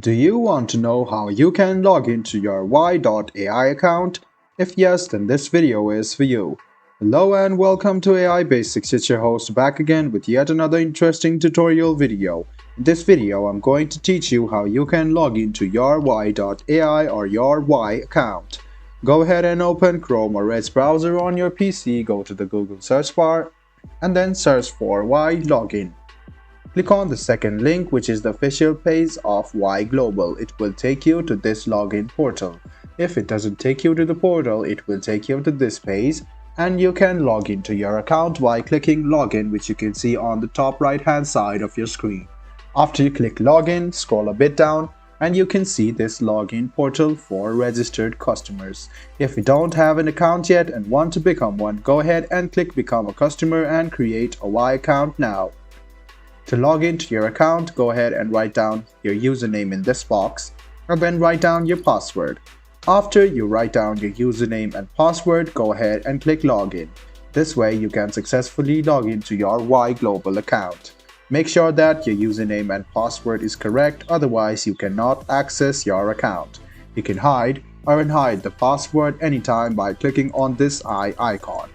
Do you want to know how you can log into your wai.ai account? If yes, then this video is for you. Hello and welcome to AI Basics. It's your host back again with yet another interesting tutorial video. In this video, I'm going to teach you how you can log into your wai.ai or your Wai account. Go ahead and open Chrome or Edge browser on your PC, go to the Google search bar, and then search for Wai login. Click on the second link, which is the official page of Wai Global. It will take you to this login portal. If it doesn't take you to the portal, it will take you to this page and you can log into your account by clicking login, which you can see on the top right hand side of your screen. After you click login, scroll a bit down and you can see this login portal for registered customers. If you don't have an account yet and want to become one, go ahead and click become a customer and create a Wai account now. To log into your account, go ahead and write down your username in this box and then write down your password. After you write down your username and password, go ahead and click login. This way you can successfully log into your Wai Global account. Make sure that your username and password is correct, otherwise you cannot access your account. You can hide or unhide the password anytime by clicking on this eye icon.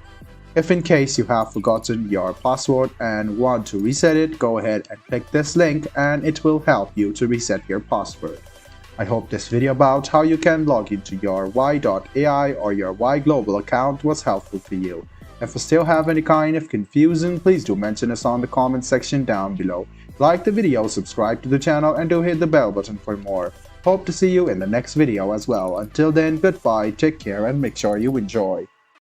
If in case you have forgotten your password and want to reset it, go ahead and click this link and it will help you to reset your password. I hope this video about how you can log into your wai.ai or your Wai Global account was helpful for you. If you still have any kind of confusion, please do mention us on the comment section down below. Like the video, subscribe to the channel and do hit the bell button for more. Hope to see you in the next video as well. Until then, goodbye, take care and make sure you enjoy.